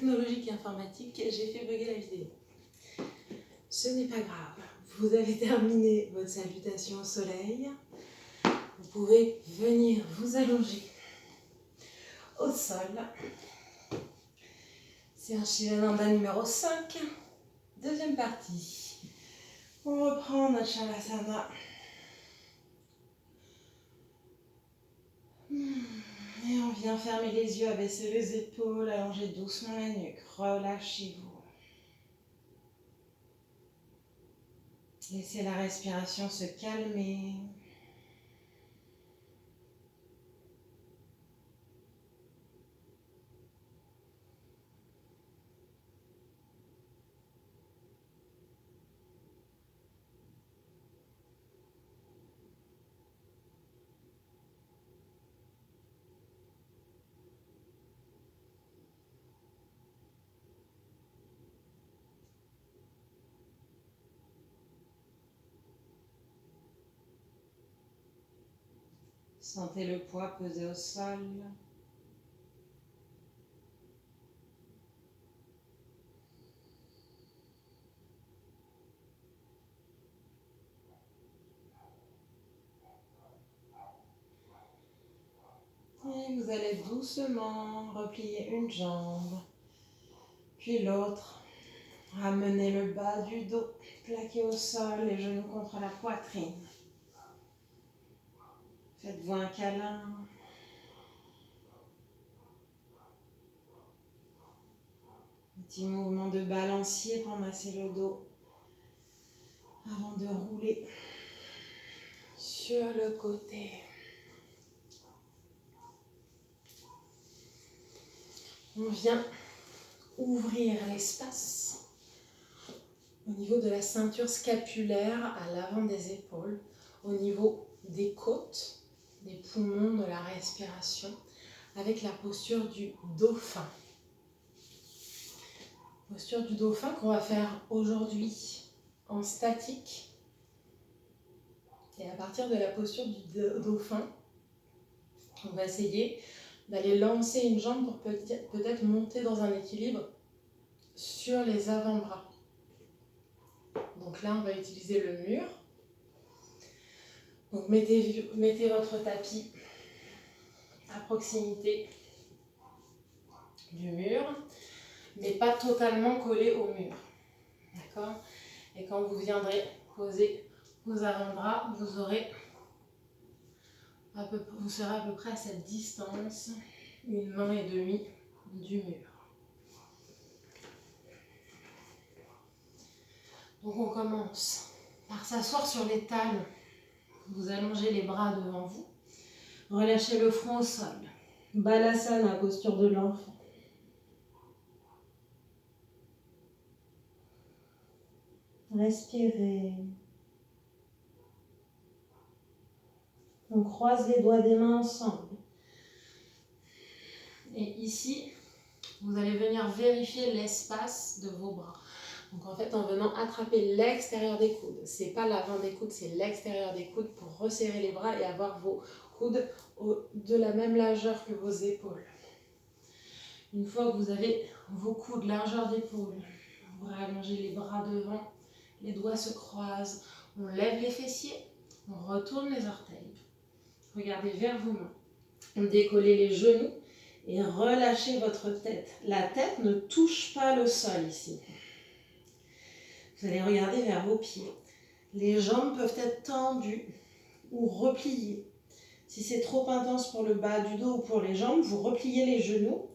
technologique et informatique, j'ai fait bugger la vidéo. Ce n'est pas grave. Vous avez terminé votre salutation au soleil. Vous pouvez venir vous allonger au sol. C'est un Shivananda numéro 5. Deuxième partie. On reprend notre Shavasana. Et on vient fermer les yeux, abaisser les épaules, allonger doucement la nuque. Relâchez-vous. Laissez la respiration se calmer. Sentez le poids peser au sol. Et vous allez doucement replier une jambe, puis l'autre. Ramenez le bas du dos, plaqué au sol, les genoux contre la poitrine. Faites-vous un câlin. Petit mouvement de balancier pour masser le dos avant de rouler sur le côté. On vient ouvrir l'espace au niveau de la ceinture scapulaire à l'avant des épaules, au niveau des côtes, des poumons, de la respiration, avec la posture du dauphin. Posture du dauphin qu'on va faire aujourd'hui en statique. Et à partir de la posture du dauphin, on va essayer d'aller lancer une jambe pour peut-être monter dans un équilibre sur les avant-bras. Donc là, on va utiliser le mur. Donc mettez votre tapis à proximité du mur, mais pas totalement collé au mur. D'accord ? Et quand vous viendrez poser vos avant-bras, vous serez à peu près à cette distance, 1,5 main du mur. Donc on commence par s'asseoir sur les talons. Vous allongez les bras devant vous. Relâchez le front au sol. Balasana, posture de l'enfant. Respirez. On croise les doigts des mains ensemble. Et ici, vous allez venir vérifier l'espace de vos bras. Donc en fait, en venant attraper l'extérieur des coudes, c'est pas l'avant des coudes, c'est l'extérieur des coudes pour resserrer les bras et avoir vos coudes de la même largeur que vos épaules. Une fois que vous avez vos coudes largeur d'épaule, vous rallongez les bras devant, les doigts se croisent, on lève les fessiers, on retourne les orteils. Regardez vers vos mains, on décollez les genoux et relâchez votre tête. La tête ne touche pas le sol ici. Vous allez regarder vers vos pieds. Les jambes peuvent être tendues ou repliées. Si c'est trop intense pour le bas du dos ou pour les jambes, vous repliez les genoux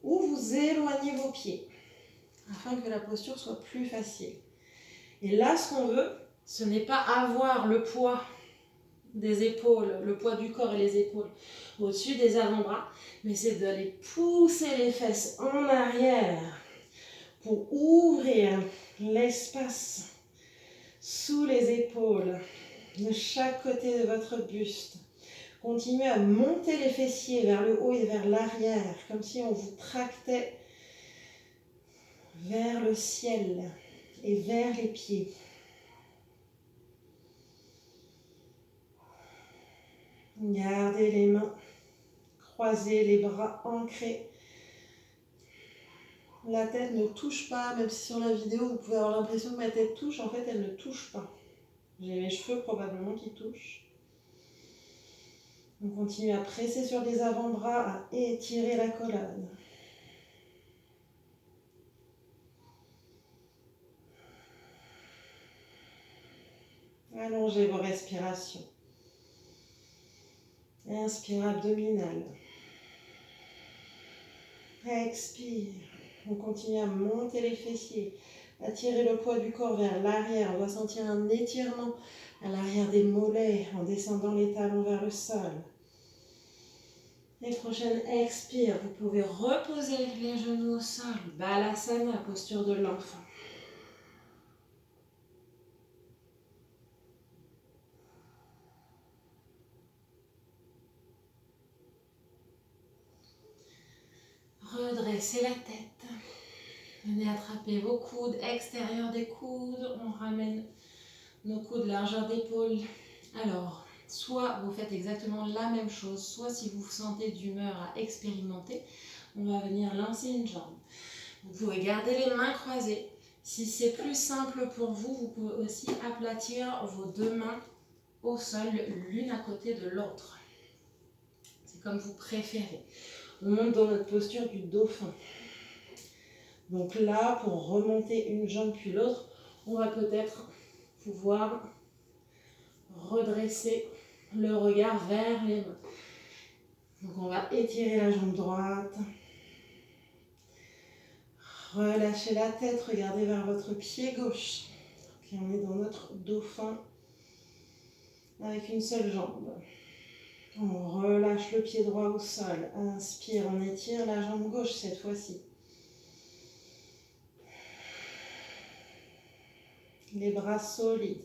ou vous éloignez vos pieds afin que la posture soit plus facile. Et là, ce qu'on veut, ce n'est pas avoir le poids des épaules, le poids du corps et les épaules au-dessus des avant-bras, mais c'est d'aller pousser les fesses en arrière pour ouvrir l'espace sous les épaules de chaque côté de votre buste. Continuez à monter les fessiers vers le haut et vers l'arrière, comme si on vous tractait vers le ciel et vers les pieds. Gardez les mains croisées, les bras ancrés. La tête ne touche pas, même si sur la vidéo vous pouvez avoir l'impression que ma tête touche, en fait elle ne touche pas. J'ai mes cheveux probablement qui touchent. On continue à presser sur les avant-bras, à étirer la colonne. Allongez vos respirations. Inspire abdominal. Expire. On continue à monter les fessiers, à tirer le poids du corps vers l'arrière. On va sentir un étirement à l'arrière des mollets en descendant les talons vers le sol. Les prochaines expire. Vous pouvez reposer les genoux au sol. Balasana, posture de l'enfant. Redressez la tête. Venez attraper vos coudes, extérieur des coudes. On ramène nos coudes largeur d'épaule. Alors, soit vous faites exactement la même chose, soit si vous vous sentez d'humeur à expérimenter, on va venir lancer une jambe. Vous pouvez garder les mains croisées. Si c'est plus simple pour vous, vous pouvez aussi aplatir vos deux mains au sol, l'une à côté de l'autre. C'est comme vous préférez. On monte dans notre posture du dauphin. Donc là, pour remonter une jambe puis l'autre, on va peut-être pouvoir redresser le regard vers les mains. Donc on va étirer la jambe droite. Relâchez la tête, regardez vers votre pied gauche. Puis on est dans notre dauphin avec une seule jambe. On relâche le pied droit au sol. Inspire, on étire la jambe gauche cette fois-ci. Les bras solides.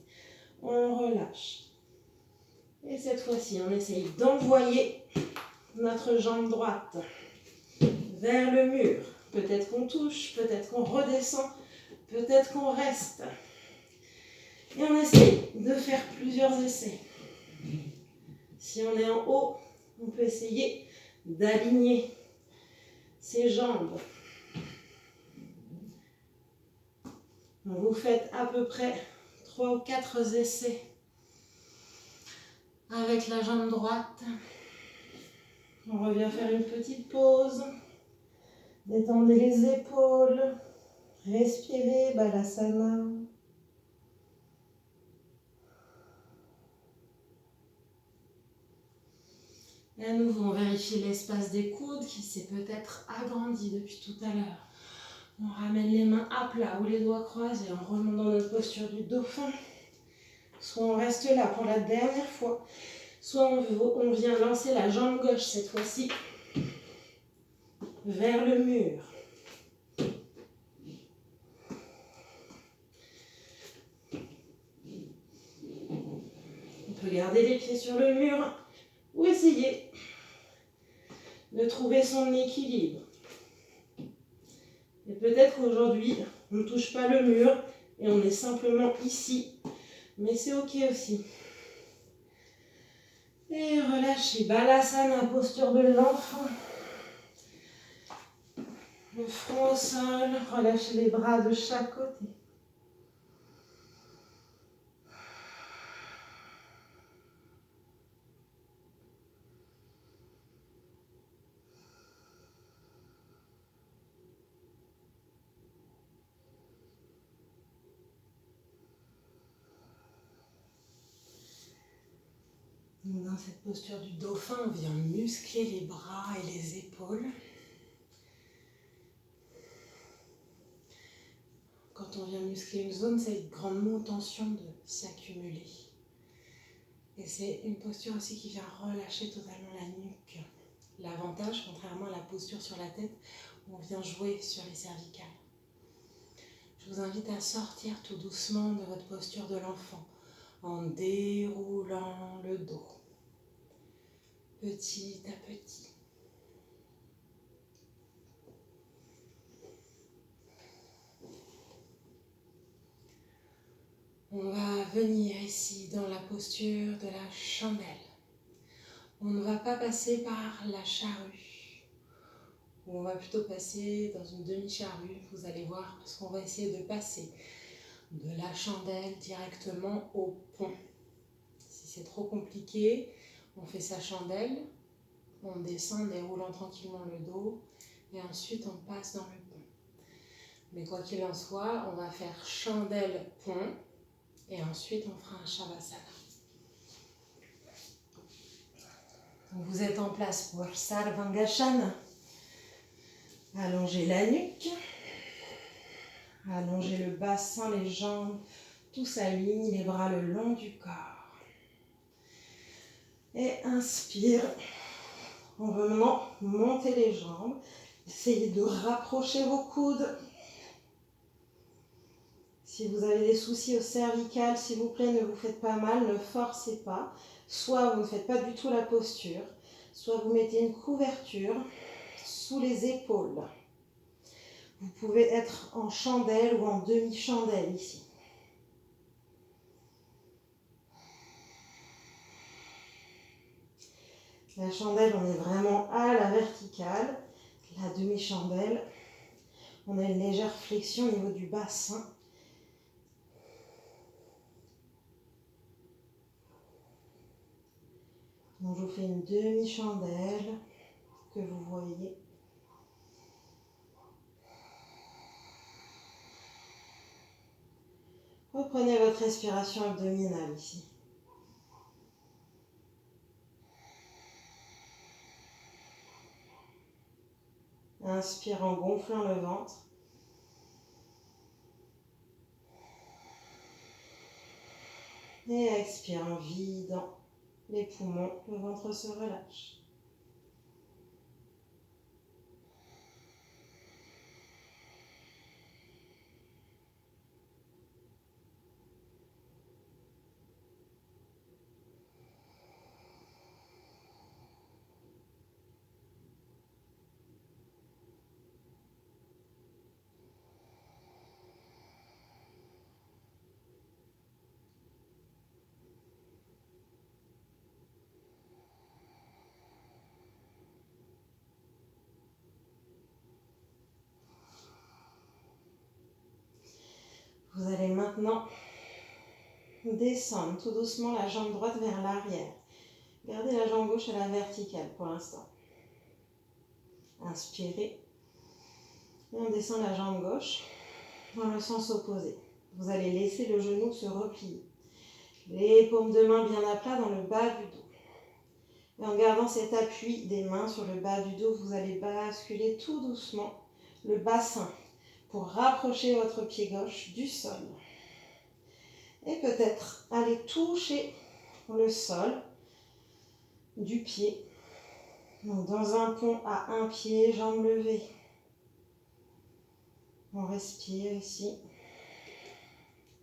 On relâche. Et cette fois-ci, on essaye d'envoyer notre jambe droite vers le mur. Peut-être qu'on touche, peut-être qu'on redescend, peut-être qu'on reste. Et on essaye de faire plusieurs essais. Si on est en haut, on peut essayer d'aligner ses jambes. Donc vous faites à peu près 3 ou 4 essais avec la jambe droite. On revient faire une petite pause. Détendez les épaules. Respirez, Balasana. Et à nouveau, on vérifie l'espace des coudes qui s'est peut-être agrandi depuis tout à l'heure. On ramène les mains à plat ou les doigts croisés en remontant notre posture du dauphin. Soit on reste là pour la dernière fois, soit on vient lancer la jambe gauche cette fois-ci vers le mur. On peut garder les pieds sur le mur ou essayer de trouver son équilibre. Et peut-être qu'aujourd'hui, on ne touche pas le mur et on est simplement ici. Mais c'est ok aussi. Et relâchez. Balasana, posture de l'enfant. Le front au sol. Relâchez les bras de chaque côté. Dans cette posture du dauphin, on vient muscler les bras et les épaules. Quand on vient muscler une zone, c'est grandement tension de s'accumuler. Et c'est une posture aussi qui vient relâcher totalement la nuque. L'avantage, contrairement à la posture sur la tête, où on vient jouer sur les cervicales. Je vous invite à sortir tout doucement de votre posture de l'enfant en déroulant le dos. Petit à petit. On va venir ici dans la posture de la chandelle. On ne va pas passer par la charrue ou on va plutôt passer dans une demi-charrue. Vous allez voir, parce qu'on va essayer de passer de la chandelle directement au pont. Si c'est trop compliqué, on fait sa chandelle, on descend en déroulant tranquillement le dos et ensuite on passe dans le pont. Mais quoi qu'il en soit, on va faire chandelle, pont et ensuite on fera un Shavasana. Donc vous êtes en place pour Sarvangasana. Allongez la nuque, allongez le bassin, les jambes, tout s'aligne, les bras le long du corps. Et inspire, en venant monter les jambes, essayez de rapprocher vos coudes. Si vous avez des soucis au cervical, s'il vous plaît, ne vous faites pas mal, ne forcez pas. Soit vous ne faites pas du tout la posture, soit vous mettez une couverture sous les épaules. Vous pouvez être en chandelle ou en demi-chandelle ici. La chandelle, on est vraiment à la verticale. La demi-chandelle, on a une légère flexion au niveau du bassin. Donc je vous fais une demi-chandelle que vous voyez. Reprenez votre respiration abdominale ici. Inspire en gonflant le ventre. Et expire en vidant les poumons, le ventre se relâche. Vous allez maintenant descendre tout doucement la jambe droite vers l'arrière. Gardez la jambe gauche à la verticale pour l'instant. Inspirez. Et on descend la jambe gauche dans le sens opposé. Vous allez laisser le genou se replier. Les paumes de main bien à plat dans le bas du dos. Et en gardant cet appui des mains sur le bas du dos, vous allez basculer tout doucement le bassin pour rapprocher votre pied gauche du sol. Et peut-être aller toucher le sol du pied. Donc dans un pont à un pied, jambes levées. On respire ici.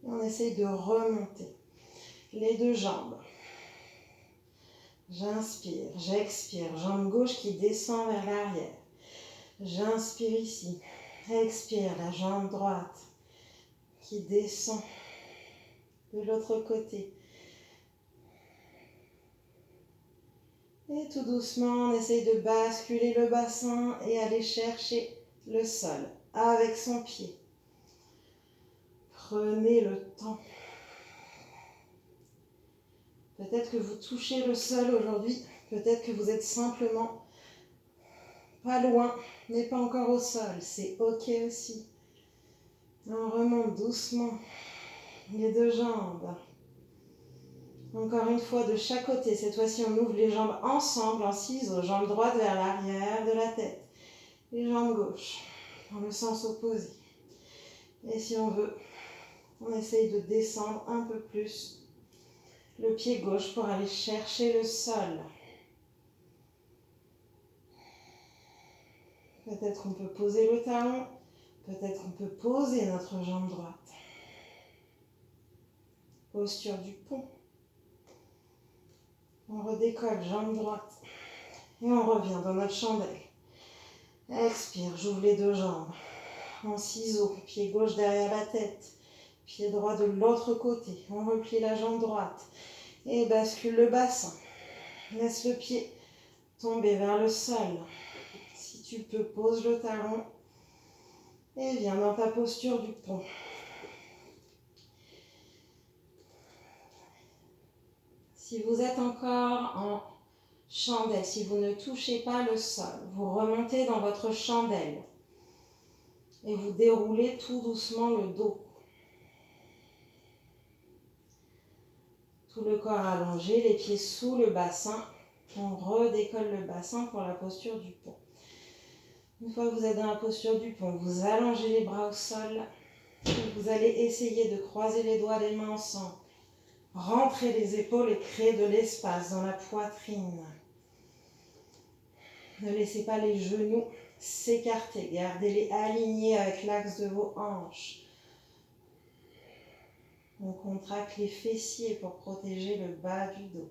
Et on essaye de remonter les deux jambes. J'inspire, j'expire, jambe gauche qui descend vers l'arrière. J'inspire ici, expire, la jambe droite qui descend de l'autre côté. Et tout doucement, on essaye de basculer le bassin et aller chercher le sol avec son pied. Prenez le temps. Peut-être que vous touchez le sol aujourd'hui, peut-être que vous êtes simplement pas loin, mais pas encore au sol, c'est ok aussi. On remonte doucement les deux jambes. Encore une fois de chaque côté, cette fois-ci on ouvre les jambes ensemble en ciseaux, jambes droite vers l'arrière de la tête, les jambes gauches dans le sens opposé. Et si on veut, on essaye de descendre un peu plus le pied gauche pour aller chercher le sol. Peut-être qu'on peut poser le talon, peut-être qu'on peut poser notre jambe droite. Posture du pont. On redécolle, jambe droite. Et on revient dans notre chandelle. Expire, j'ouvre les deux jambes. En ciseaux, pied gauche derrière la tête. Pied droit de l'autre côté. On replie la jambe droite. Et bascule le bassin. Laisse le pied tomber vers le sol. Si tu peux, pose le talon et viens dans ta posture du pont. Si vous êtes encore en chandelle, si vous ne touchez pas le sol, vous remontez dans votre chandelle et vous déroulez tout doucement le dos. Tout le corps allongé, les pieds sous le bassin. On redécolle le bassin pour la posture du pont. Une fois que vous êtes dans la posture du pont, vous allongez les bras au sol. Vous allez essayer de croiser les doigts des mains ensemble. Rentrez les épaules et créez de l'espace dans la poitrine. Ne laissez pas les genoux s'écarter. Gardez-les alignés avec l'axe de vos hanches. On contracte les fessiers pour protéger le bas du dos.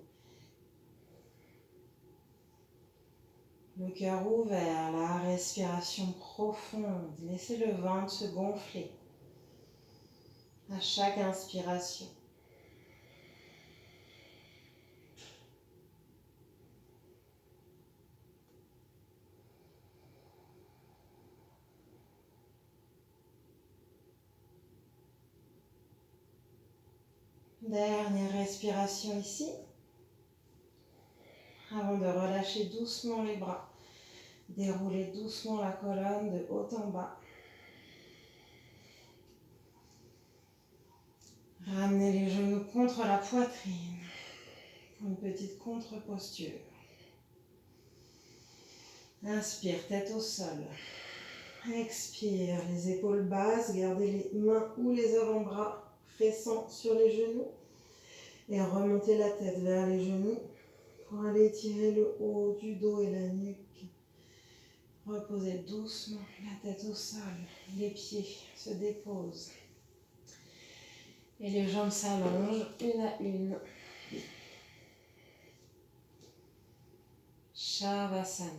Le cœur ouvert, la respiration profonde. Laissez le ventre se gonfler à chaque inspiration. Dernière respiration ici. Avant de relâcher doucement les bras. Déroulez doucement la colonne de haut en bas. Ramenez les genoux contre la poitrine. Une petite contre-posture. Inspire, tête au sol. Expire, les épaules basses. Gardez les mains ou les avant-bras pressant sur les genoux. Et remontez la tête vers les genoux pour aller étirer le haut du dos et la nuque. Reposez doucement la tête au sol. Les pieds se déposent. Et les jambes s'allongent une à une. Shavasana.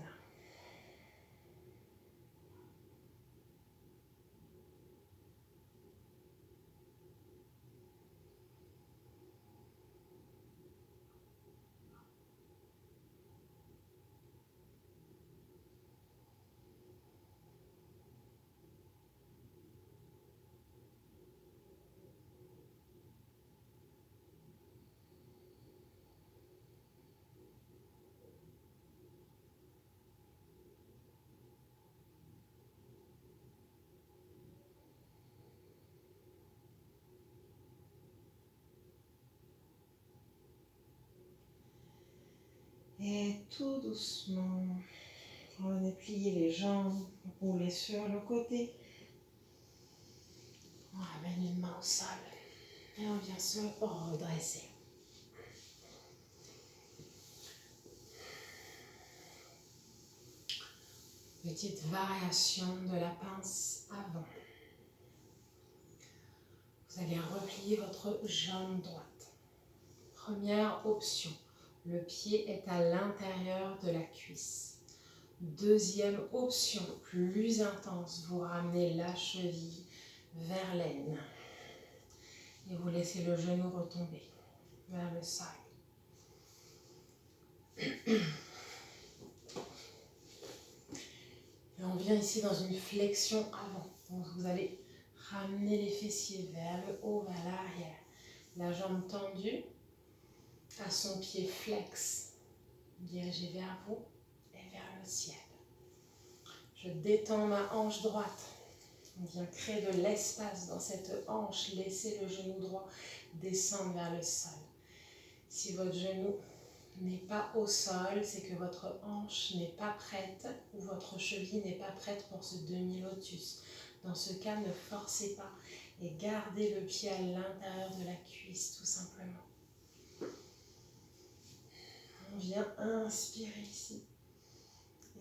Et tout doucement, prenez plier les jambes, roulez sur le côté. On ramène une main au sol et on vient se redresser. Petite variation de la pince avant. Vous allez replier votre jambe droite. Première option, le pied est à l'intérieur de la cuisse. Deuxième option, plus intense, vous ramenez la cheville vers l'aine. Et vous laissez le genou retomber vers le sol. Et on vient ici dans une flexion avant. Donc vous allez ramener les fessiers vers le haut, vers l'arrière. La jambe tendue à son pied flex, dirigé vers vous et vers le ciel. Je détends ma hanche droite. On vient créer de l'espace dans cette hanche. Laissez le genou droit descendre vers le sol. Si votre genou n'est pas au sol, c'est que votre hanche n'est pas prête ou votre cheville n'est pas prête pour ce demi-lotus. Dans ce cas, ne forcez pas et gardez le pied à l'intérieur de la cuisse, tout simplement. On vient inspirer ici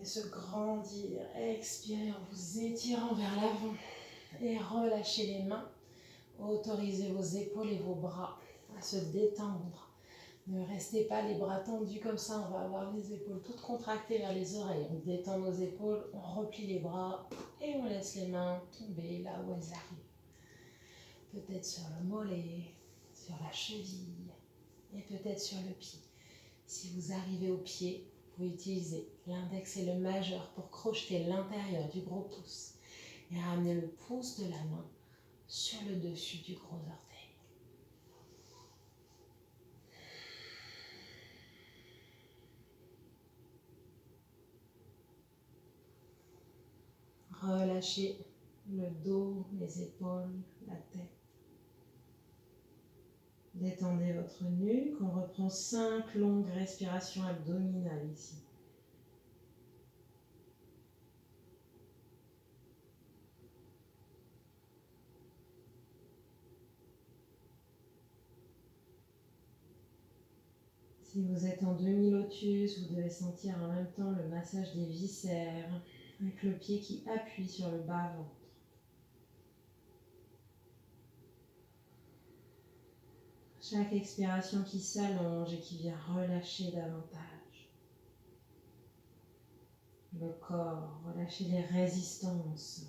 et se grandir. Expirez en vous étirant vers l'avant et relâchez les mains. Autorisez vos épaules et vos bras à se détendre. Ne restez pas les bras tendus comme ça, on va avoir les épaules toutes contractées vers les oreilles. On détend nos épaules, on replie les bras et on laisse les mains tomber là où elles arrivent. Peut-être sur le mollet, sur la cheville et peut-être sur le pied. Si vous arrivez au pied, pouvez utiliser l'index et le majeur pour crocheter l'intérieur du gros pouce et ramener le pouce de la main sur le dessus du gros orteil. Relâchez le dos, les épaules, la tête. Détendez votre nuque. On reprend 5 longues respirations abdominales ici. Si vous êtes en demi-lotus, vous devez sentir en même temps le massage des viscères avec le pied qui appuie sur le bas-ventre. Chaque expiration qui s'allonge et qui vient relâcher davantage le corps, relâcher les résistances.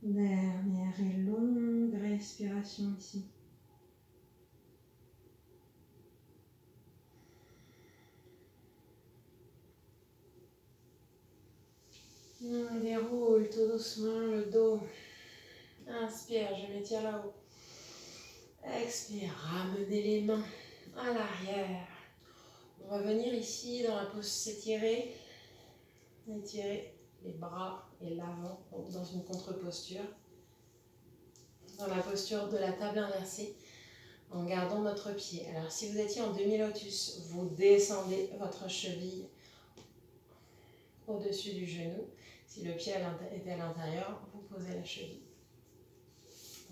Dernière et longue respiration ici. On déroule tout doucement le dos. Inspire, je m'étire là-haut. Expire, ramenez les mains à l'arrière. On va venir ici dans la pose s'étirer. Étirer les bras et l'avant dans une contre-posture. Dans la posture de la table inversée, en gardant notre pied. Alors si vous étiez en demi-lotus, vous descendez votre cheville au-dessus du genou. Si le pied était à l'intérieur, vous posez la cheville.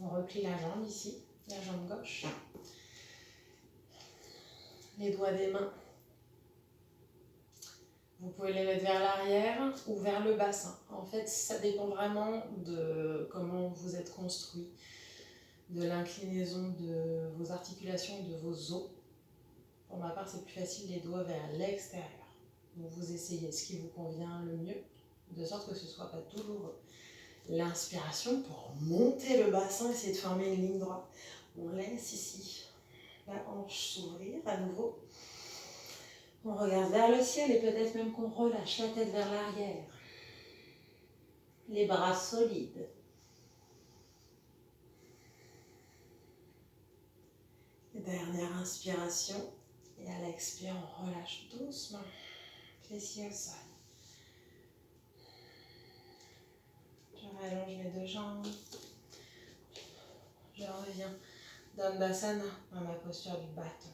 On replie la jambe ici, la jambe gauche. Les doigts des mains, vous pouvez les mettre vers l'arrière ou vers le bassin. En fait, ça dépend vraiment de comment vous êtes construit, de l'inclinaison de vos articulations, de vos os. Pour ma part, c'est plus facile les doigts vers l'extérieur. Donc vous essayez ce qui vous convient le mieux, de sorte que ce ne soit pas douloureux. L'inspiration pour monter le bassin, essayer de former une ligne droite. On laisse ici la hanche s'ouvrir à nouveau. On regarde vers le ciel et peut-être même qu'on relâche la tête vers l'arrière. Les bras solides. Dernière inspiration. Et à l'expire, on relâche doucement. Fessiers au sol. Je rallonge mes deux jambes. Je reviens Dandasana dans ma posture du bâton.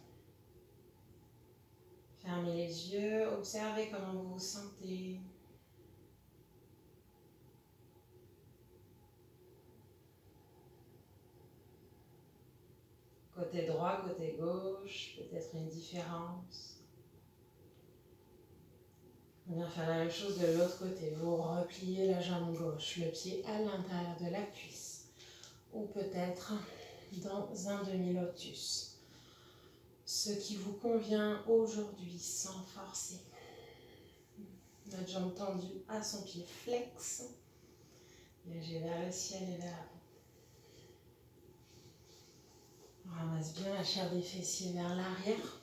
Fermez les yeux, observez comment vous vous sentez. Côté droit, côté gauche, peut-être une différence. On vient faire la même chose de l'autre côté. Vous repliez la jambe gauche, le pied à l'intérieur de la cuisse. Ou peut-être dans un demi-lotus. Ce qui vous convient aujourd'hui sans forcer. Notre jambe tendue à son pied flex. Léger vers le ciel et vers l'avant. On ramasse bien la chair des fessiers vers l'arrière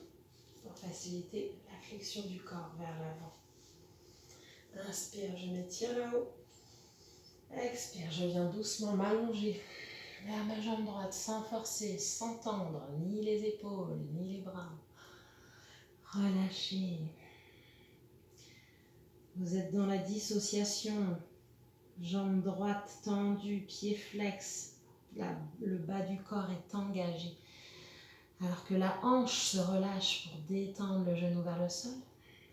pour faciliter la flexion du corps vers l'avant. Inspire, je m'étire là-haut. Expire, je viens doucement m'allonger vers ma jambe droite sans forcer, sans tendre ni les épaules, ni les bras. Relâchez. Vous êtes dans la dissociation. Jambe droite tendue, pied flex. Le bas du corps est engagé. Alors que la hanche se relâche pour détendre le genou vers le sol.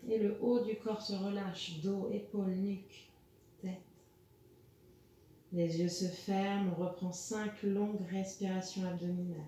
Et le haut du corps se relâche. Dos, épaules, nuque, tête. Les yeux se ferment, on reprend 5 longues respirations abdominales.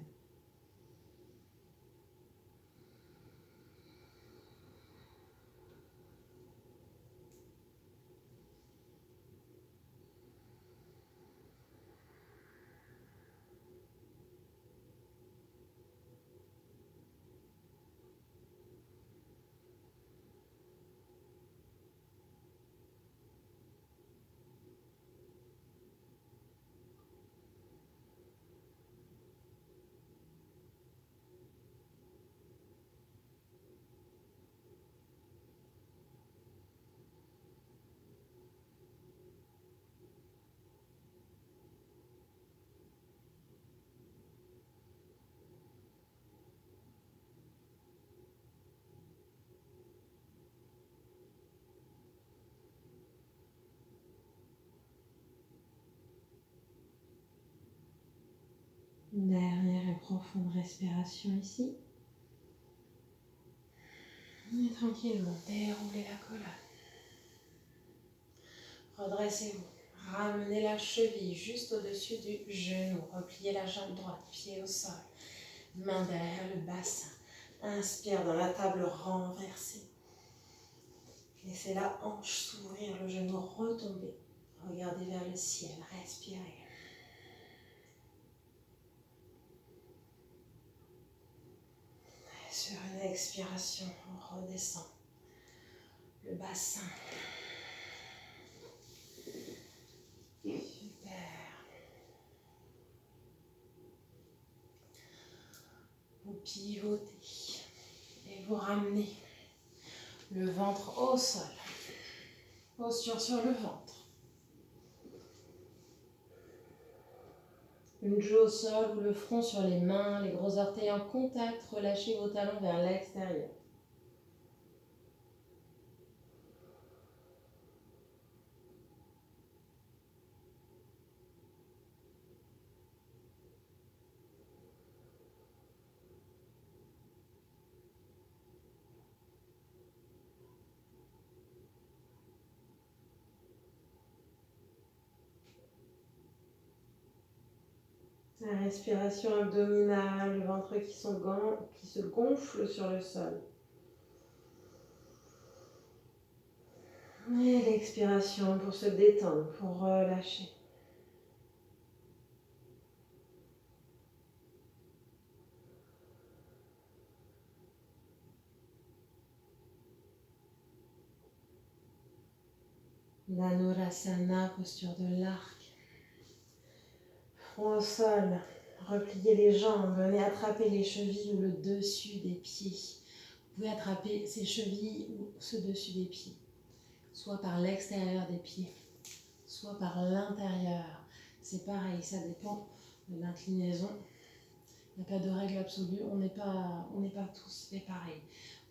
Une dernière et profonde respiration ici. Et tranquillement, déroulez la colonne. Redressez-vous. Ramenez la cheville juste au-dessus du genou. Repliez la jambe droite, pied au sol. Main derrière le bassin. Inspire dans la table renversée. Laissez la hanche s'ouvrir, le genou retomber. Regardez vers le ciel, respirez. Sur une expiration, on redescend le bassin. Super. Vous pivotez et vous ramenez le ventre au sol. Posture sur le ventre. Une joue au sol ou le front sur les mains, les gros orteils en contact. Relâchez vos talons vers l'extérieur. La respiration abdominale, le ventre qui se gonfle sur le sol. Et l'expiration pour se détendre, pour relâcher. Dhanurasana, posture de l'arc. Front au sol, repliez les jambes, venez attraper les chevilles ou le dessus des pieds. Vous pouvez attraper ces chevilles ou ce dessus des pieds, soit par l'extérieur des pieds, soit par l'intérieur. C'est pareil, ça dépend de l'inclinaison. Il n'y a pas de règle absolue, on n'est pas tous fait pareil.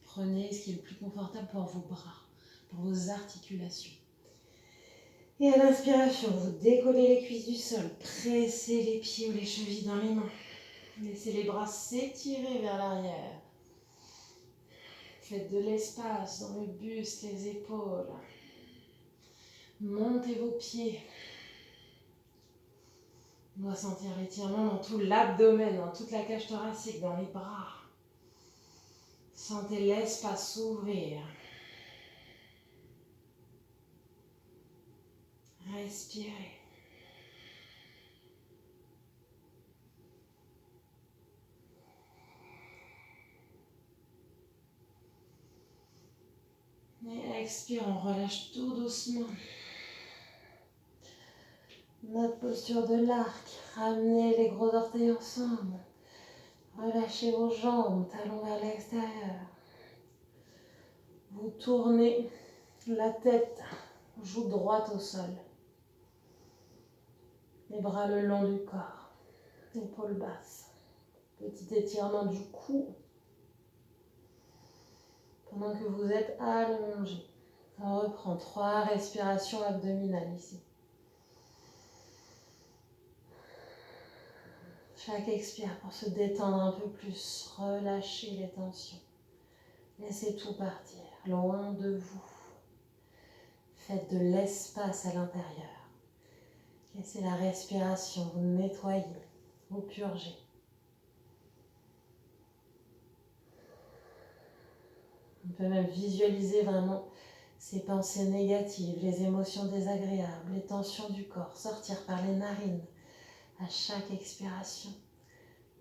Prenez ce qui est le plus confortable pour vos bras, pour vos articulations. Et à l'inspiration, vous décollez les cuisses du sol, pressez les pieds ou les chevilles dans les mains. Laissez les bras s'étirer vers l'arrière. Faites de l'espace dans le buste, les épaules. Montez vos pieds. On doit sentir l'étirement dans tout l'abdomen, dans toute la cage thoracique, dans les bras. Sentez l'espace s'ouvrir. Respirez. Et expire, on relâche tout doucement. Notre posture de l'arc. Ramenez les gros orteils ensemble. Relâchez vos jambes, talons vers l'extérieur. Vous tournez la tête, joue droite au sol. Les bras le long du corps, épaules basses. Petit étirement du cou. Pendant que vous êtes allongé. On reprend 3 respirations abdominales ici. Chaque expire pour se détendre un peu plus, relâchez les tensions. Laissez tout partir, loin de vous. Faites de l'espace à l'intérieur. Laissez la respiration vous nettoyer, vous purger. On peut même visualiser vraiment ces pensées négatives, les émotions désagréables, les tensions du corps, sortir par les narines à chaque expiration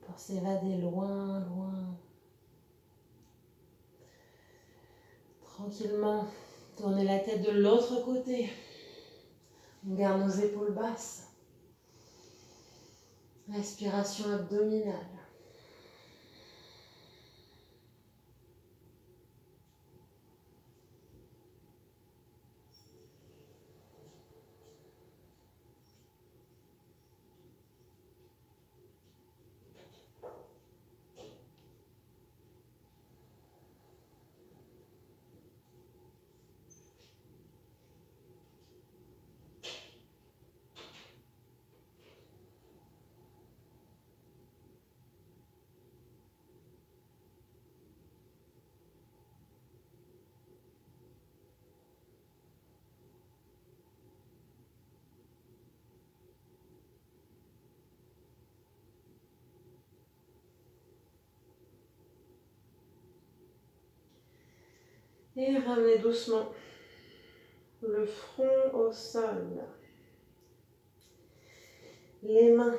pour s'évader loin, loin. Tranquillement, tournez la tête de l'autre côté. On garde nos épaules basses. Respiration abdominale. Et ramenez doucement le front au sol. Les mains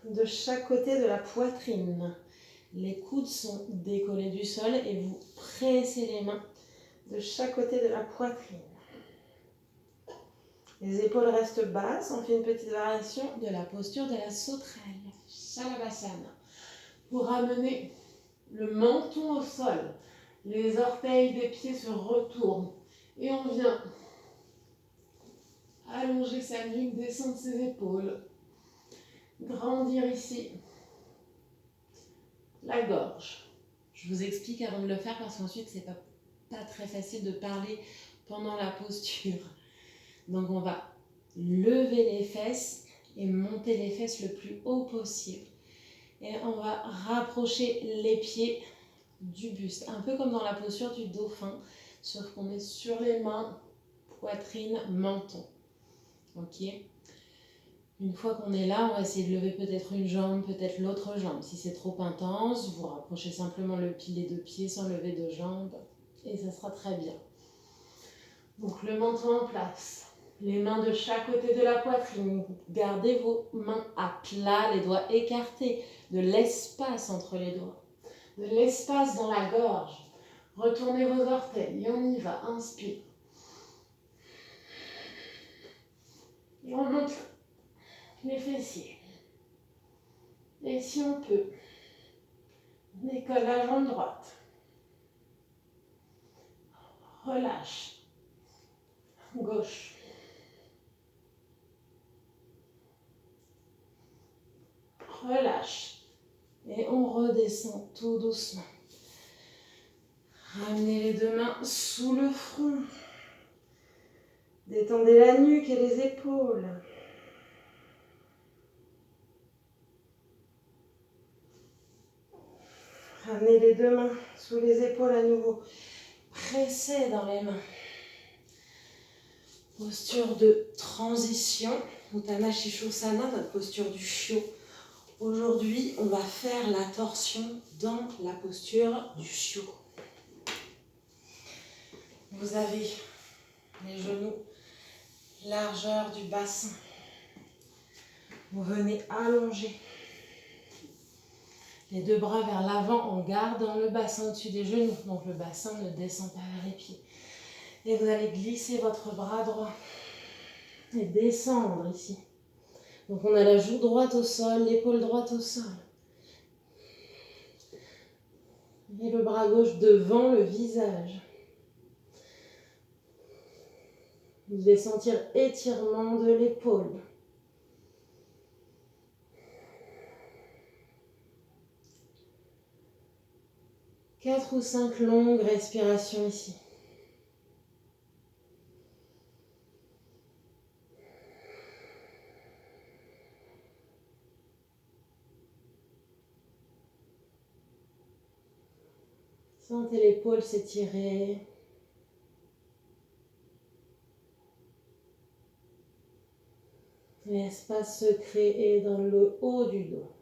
de chaque côté de la poitrine. Les coudes sont décollés du sol et vous pressez les mains de chaque côté de la poitrine. Les épaules restent basses. On fait une petite variation de la posture de la sauterelle. Shalabhasana. Pour ramener le menton au sol. Les orteils des pieds se retournent. Et on vient allonger sa nuque, descendre ses épaules. Grandir ici la gorge. Je vous explique avant de le faire parce qu'ensuite c'est pas très facile de parler pendant la posture. Donc on va lever les fesses et monter les fesses le plus haut possible. Et on va rapprocher les pieds du buste, un peu comme dans la posture du dauphin, sauf qu'on est sur les mains, poitrine, menton. Ok ? Une fois qu'on est là, on va essayer de lever peut-être une jambe, peut-être l'autre jambe. Si c'est trop intense, vous rapprochez simplement les deux pieds sans lever de jambes et ça sera très bien. Donc le menton en place, les mains de chaque côté de la poitrine. Gardez vos mains à plat, les doigts écartés, de l'espace entre les doigts, de l'espace dans la gorge. Retournez vos orteils et on y va, inspire. Et on monte les fessiers. Et si on peut, on décolle la jambe droite. Relâche. Gauche. Relâche. Et on redescend tout doucement. Ramenez les deux mains sous le front. Détendez la nuque et les épaules. Ramenez les deux mains sous les épaules à nouveau. Pressez dans les mains. Posture de transition. Utthana Shishosana, notre posture du chiot. Aujourd'hui, on va faire la torsion dans la posture du chiot. Vous avez les genoux, largeur du bassin. Vous venez allonger les deux bras vers l'avant en gardant le bassin au-dessus des genoux. Donc le bassin ne descend pas vers les pieds. Et vous allez glisser votre bras droit et descendre ici. Donc on a la joue droite au sol, l'épaule droite au sol. Et le bras gauche devant le visage. Vous devez sentir étirement de l'épaule. Quatre ou 5 longues respirations ici. Sentez l'épaule s'étirer. L'espace se crée dans le haut du dos.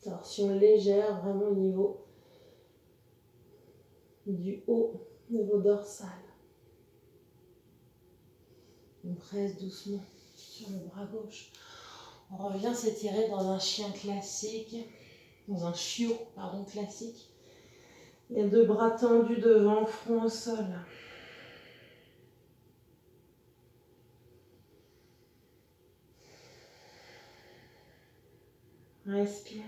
Torsion légère, vraiment au niveau du haut de vos dorsales. On presse doucement sur le bras gauche. On revient s'étirer dans un chien classique, dans un chiot, pardon, classique. Les deux bras tendus devant, front au sol. Respirez.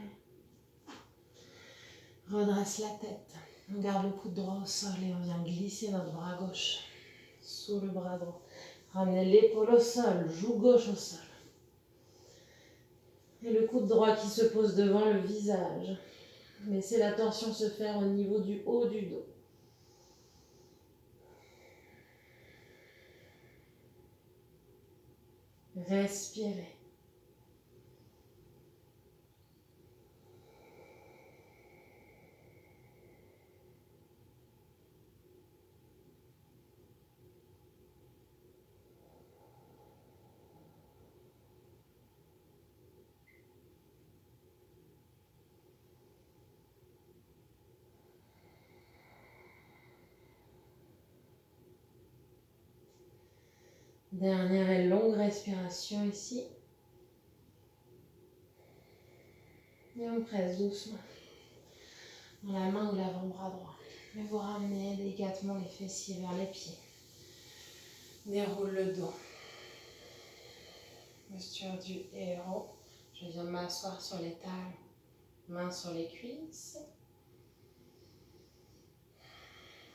Redresse la tête. On garde le coude droit au sol et on vient glisser notre bras gauche sous le bras droit. Ramenez l'épaule au sol, joue gauche au sol. Et le coude droit qui se pose devant le visage. Laissez la torsion se faire au niveau du haut du dos. Respirez. Dernière et longue respiration ici. Et on presse doucement dans la main ou l'avant-bras droit. Et vous ramenez délicatement les fessiers vers les pieds. Déroule le dos. Posture du héros. Je viens m'asseoir sur les talons, mains sur les cuisses.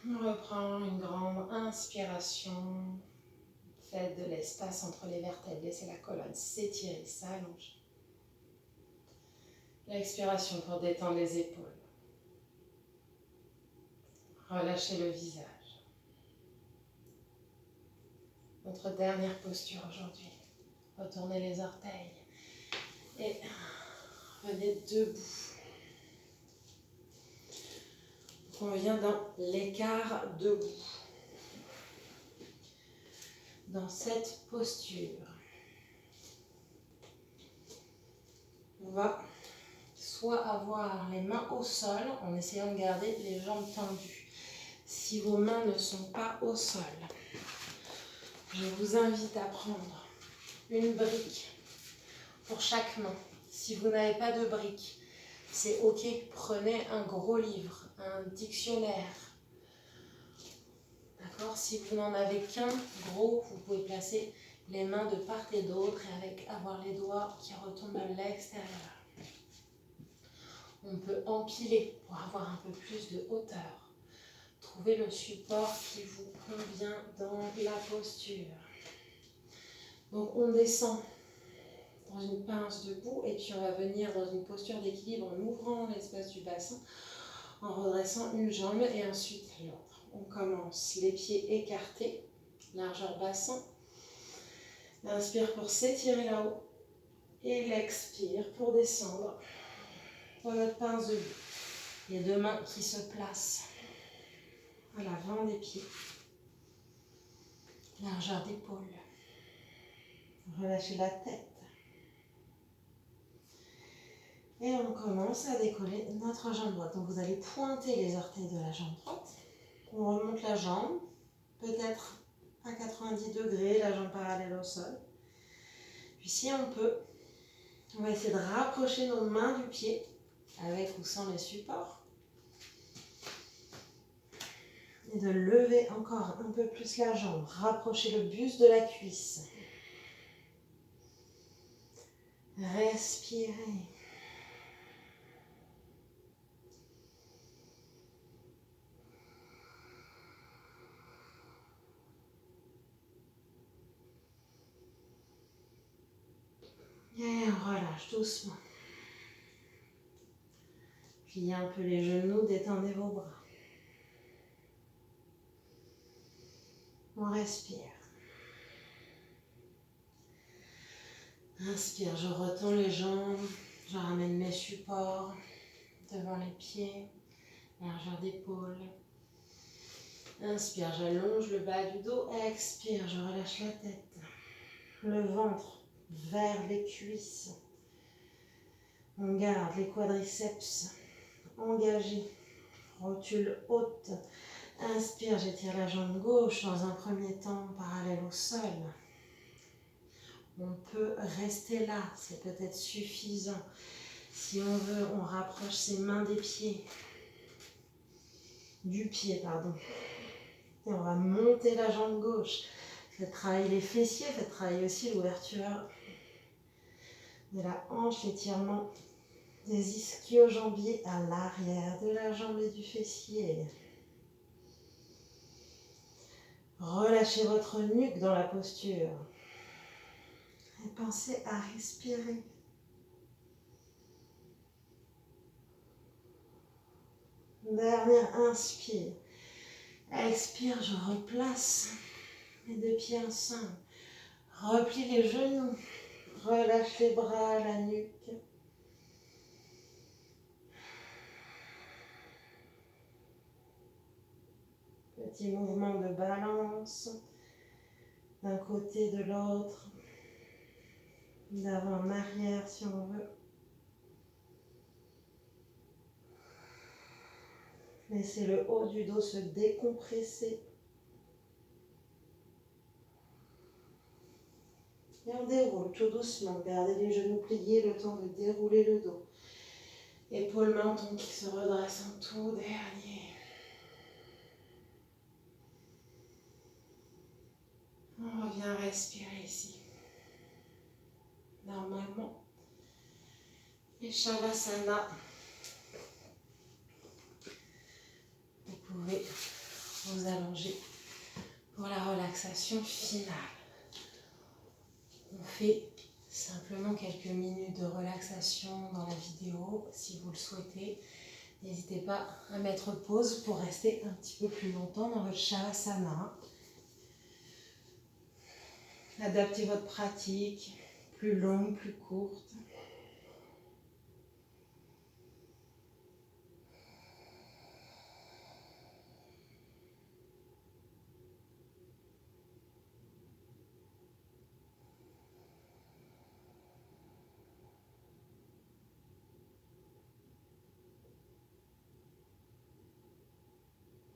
On reprend une grande inspiration. Faites de l'espace entre les vertèbres. Laissez la colonne s'étirer, s'allonger. L'expiration pour détendre les épaules. Relâchez le visage. Notre dernière posture aujourd'hui. Retournez les orteils et revenez debout. On vient dans l'écart debout. Dans cette posture, on va soit avoir les mains au sol en essayant de garder les jambes tendues. Si vos mains ne sont pas au sol, je vous invite à prendre une brique pour chaque main. Si vous n'avez pas de brique, c'est ok, prenez un gros livre, un dictionnaire. D'accord ? Si vous n'en avez qu'un gros, vous pouvez placer les mains de part et d'autre et avoir les doigts qui retombent à l'extérieur. On peut empiler pour avoir un peu plus de hauteur. Trouvez le support qui vous convient dans la posture. Donc on descend dans une pince debout et puis on va venir dans une posture d'équilibre en ouvrant l'espace du bassin, en redressant une jambe et ensuite l'autre. On commence les pieds écartés, largeur bassin. L'inspire pour s'étirer là-haut et l'expire pour descendre dans notre pince debout. Les deux mains qui se placent à l'avant des pieds. Largeur d'épaule. Relâchez la tête. Et on commence à décoller notre jambe droite. Donc vous allez pointer les orteils de la jambe droite. On remonte la jambe, peut-être à 90 degrés, la jambe parallèle au sol. Puis si on peut, on va essayer de rapprocher nos mains du pied, avec ou sans les supports. Et de lever encore un peu plus la jambe. Rapprocher le buste de la cuisse. Respirez. Et on relâche doucement. Pliez un peu les genoux, détendez vos bras. On respire. Inspire, je retends les jambes, je ramène mes supports devant les pieds, largeur d'épaule. Inspire, j'allonge le bas du dos. Expire, je relâche la tête. Le ventre vers les cuisses. On garde les quadriceps engagés. Rotule haute. Inspire, j'étire la jambe gauche dans un premier temps parallèle au sol. On peut rester là, c'est peut-être suffisant. Si on veut, on rapproche ses mains des pieds. Du pied, pardon. Et on va monter la jambe gauche. Faites travailler les fessiers, faites travailler aussi l'ouverture de la hanche, l'étirement des ischio-jambiers à l'arrière de la jambe et du fessier. Relâchez votre nuque dans la posture. Et pensez à respirer. Dernière inspire. Expire, je replace mes deux pieds ensemble. Replie les genoux. Relâche les bras, la nuque. Petit mouvement de balance d'un côté, de l'autre, d'avant en arrière si on veut. Laissez le haut du dos se décompresser. Et on déroule tout doucement. Gardez les genoux pliés le temps de dérouler le dos. Épaules, menton qui se redresse en tout dernier. On revient respirer ici. Normalement. Et Shavasana. Vous pouvez vous allonger pour la relaxation finale. On fait simplement quelques minutes de relaxation dans la vidéo si vous le souhaitez. N'hésitez pas à mettre pause pour rester un petit peu plus longtemps dans votre Shavasana. Adaptez votre pratique, plus longue, plus courte.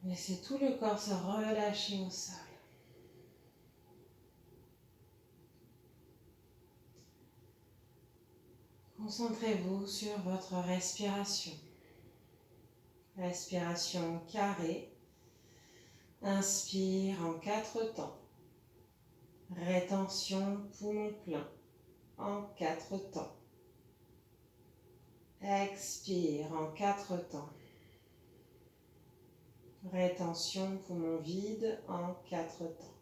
Laissez tout le corps se relâcher au sol. Concentrez-vous sur votre respiration. Respiration carrée. Inspire en 4 temps. Rétention poumon plein en 4 temps. Expire en 4 temps. Rétention poumon vide en 4 temps.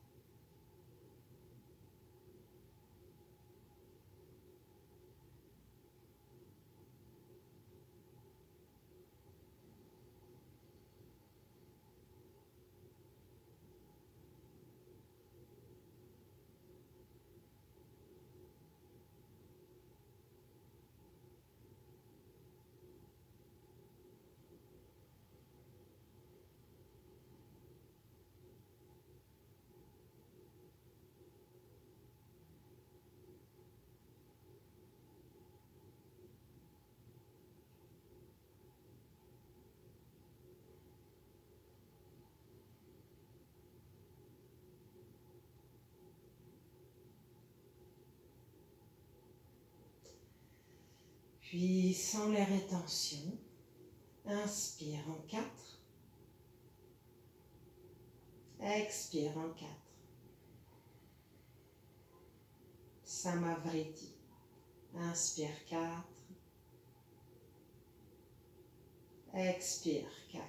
Puis sans les rétentions, inspire en 4. Expire en 4. Samavriti. Inspire 4. Expire 4.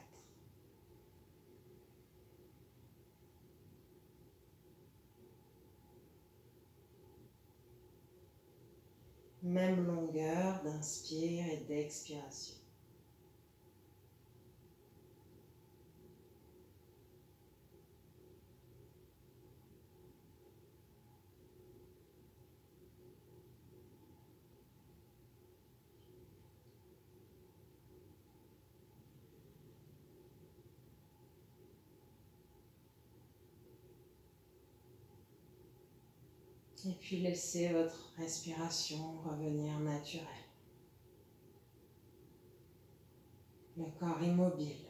Même longueur d'inspire et d'expiration. Et puis laissez votre respiration revenir naturelle. Le corps immobile.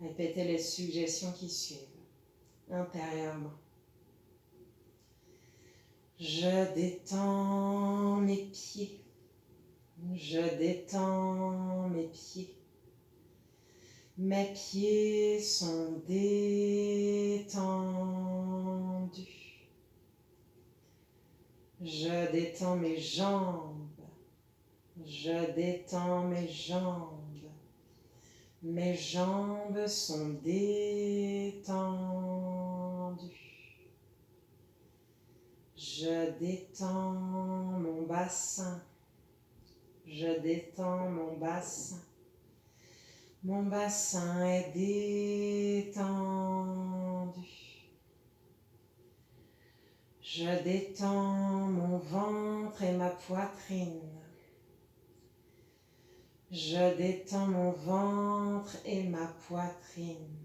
Répétez les suggestions qui suivent intérieurement. Je détends mes pieds. Je détends mes pieds. Mes pieds sont détendus. Je détends mes jambes. Je détends mes jambes. Mes jambes sont détendues. Je détends mon bassin. Je détends mon bassin. Mon bassin est détendu. Je détends mon ventre et ma poitrine. Je détends mon ventre et ma poitrine.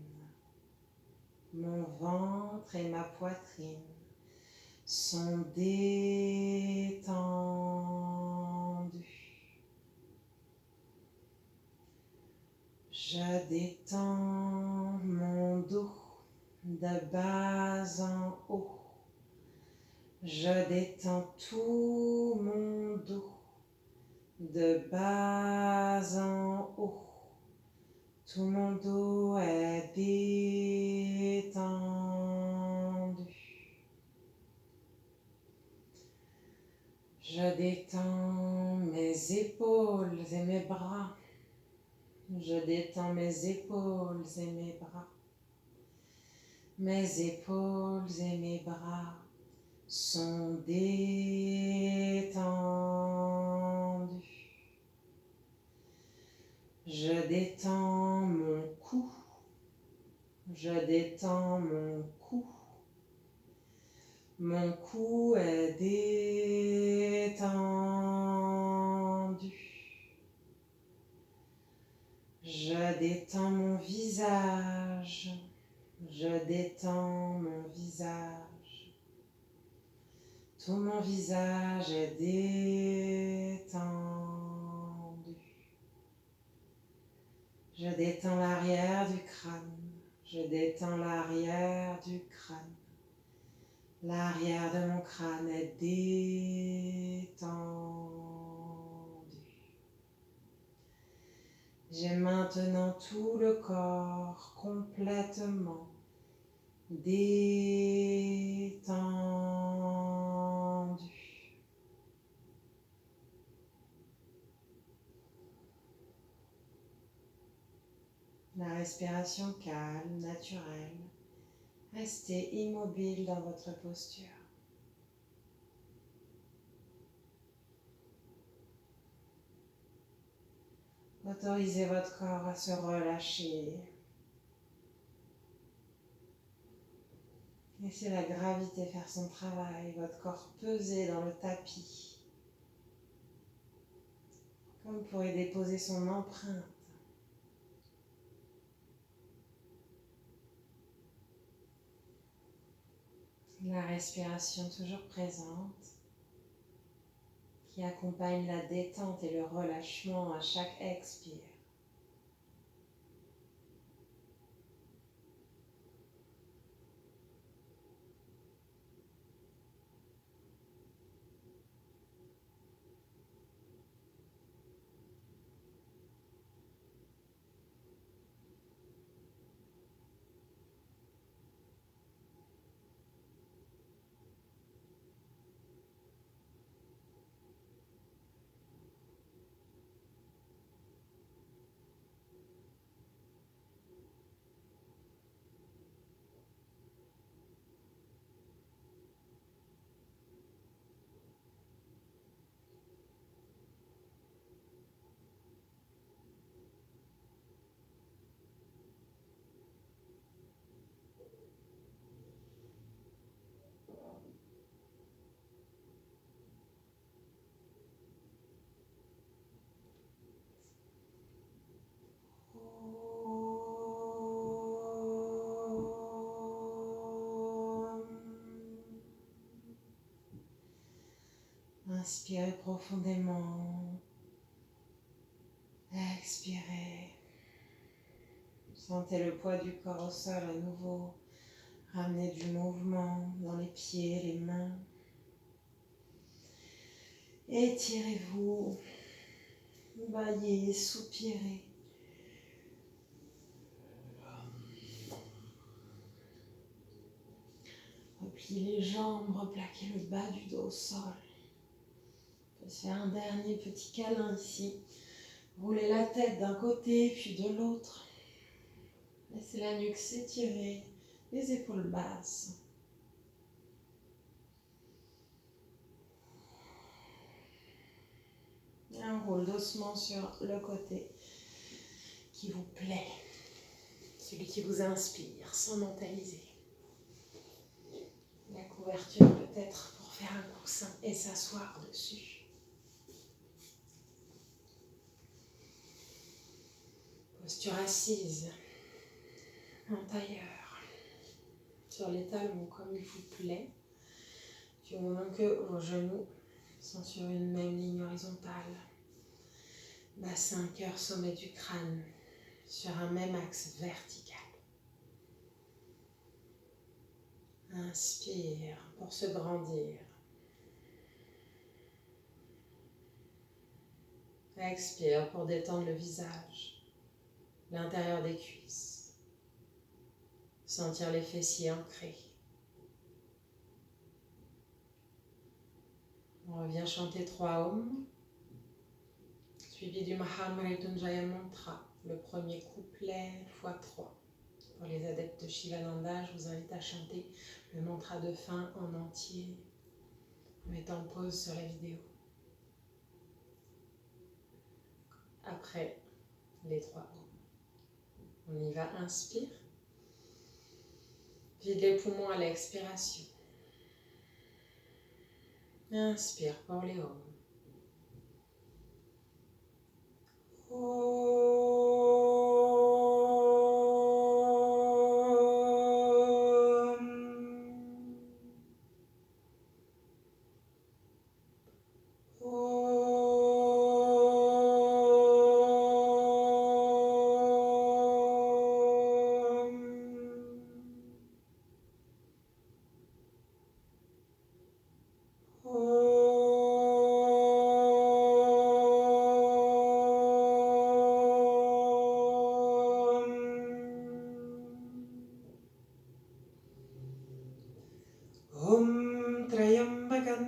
Mon ventre et ma poitrine sont détendus. Je détends mon dos de bas en haut. Je détends tout mon dos de bas en haut. Tout mon dos est détendu. Je détends mes épaules et mes bras. Je détends mes épaules et mes bras. Mes épaules et mes bras sont détendus. Je détends mon cou. Je détends mon cou. Mon cou est détendu. Je détends mon visage. Je détends mon visage. Tout mon visage est détendu. Je détends l'arrière du crâne. Je détends l'arrière du crâne. L'arrière de mon crâne est détendu. J'ai maintenant tout le corps complètement détendu. La respiration calme, naturelle. Restez immobile dans votre posture. Autorisez votre corps à se relâcher. Laissez la gravité faire son travail, votre corps peser dans le tapis. Comme vous pourrez déposer son empreinte. La respiration toujours présente qui accompagne la détente et le relâchement à chaque expire. Inspirez profondément. Expirez. Sentez le poids du corps au sol à nouveau. Ramenez du mouvement dans les pieds, les mains. Étirez-vous. Baillez, soupirez. Repliez les jambes, replaquez le bas du dos au sol. On peut se faire un dernier petit câlin ici. Roulez la tête d'un côté puis de l'autre. Laissez la nuque s'étirer, les épaules basses. Et un rôle doucement sur le côté qui vous plaît. Celui qui vous inspire, sans mentaliser. La couverture peut-être pour faire un coussin et s'asseoir dessus. Posture assise, en tailleur, sur les talons comme il vous plaît, du moment que vos genoux sont sur une même ligne horizontale. Bassin, cœur, sommet du crâne, sur un même axe vertical. Inspire pour se grandir. Expire pour détendre le visage, l'intérieur des cuisses. Sentir les fessiers ancrés. On revient chanter 3 Om, suivi du Mahamrityunjaya Mantra, le premier couplet x3. Pour les adeptes de Shivananda, je vous invite à chanter le mantra de fin en entier, en mettant pause sur la vidéo. Après les 3 Om. On y va, inspire. Vide les poumons à l'expiration. Inspire pour les Om.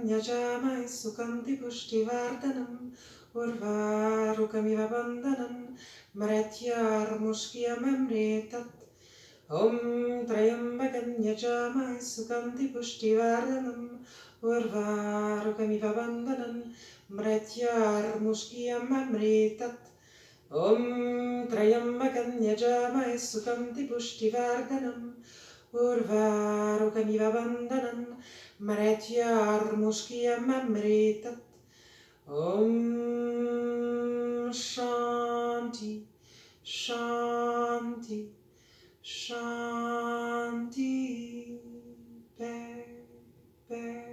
Yajamai Sukanti Pushtivardhanam Urvarukamiva Bandhanam Maratyar Mushkiyamamritat Om Trayambakan Yajamai Sukanti Pushtivardhanam Urvarukamiva Bandhanam Maratyar Mushkiyamamritat Om Trayambakan Yajamai Sukanti Pushtivardhanam Urvarukamiva Bandhanam Maratyar Mushkiyamamritat Om Shanti Shanti Shanti Paix, paix,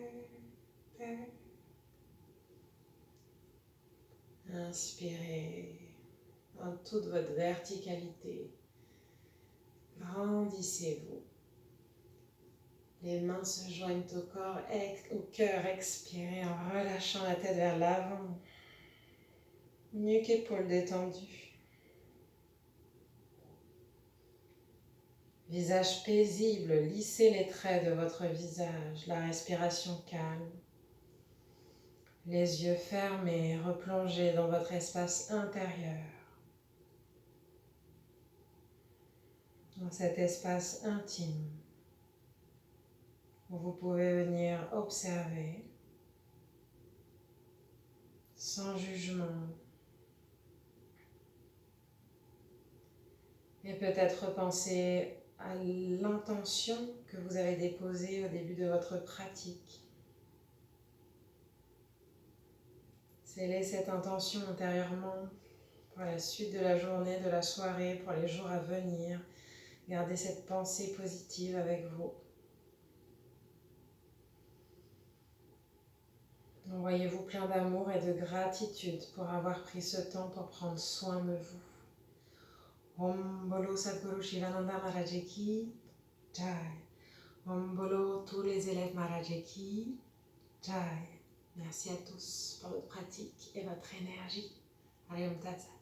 paix. Inspirez en toute votre verticalité. Grandissez-vous. Les mains se joignent au corps, au cœur, expirez en relâchant la tête vers l'avant. Nuque, épaules détendues. Visage paisible, lissez les traits de votre visage, la respiration calme. Les yeux fermés, replongez dans votre espace intérieur. Dans cet espace intime. Vous pouvez venir observer sans jugement et peut-être penser à l'intention que vous avez déposée au début de votre pratique. Scellez cette intention intérieurement pour la suite de la journée, de la soirée, pour les jours à venir. Gardez cette pensée positive avec vous. Voyez-vous plein d'amour et de gratitude pour avoir pris ce temps pour prendre soin de vous. Om Bolo Sadhguru Shivananda Maharaj Ki Jai. Om Bolo tous les élèves Maharaj Ki Jai. Merci à tous pour votre pratique et votre énergie. Hariom Tat Sat.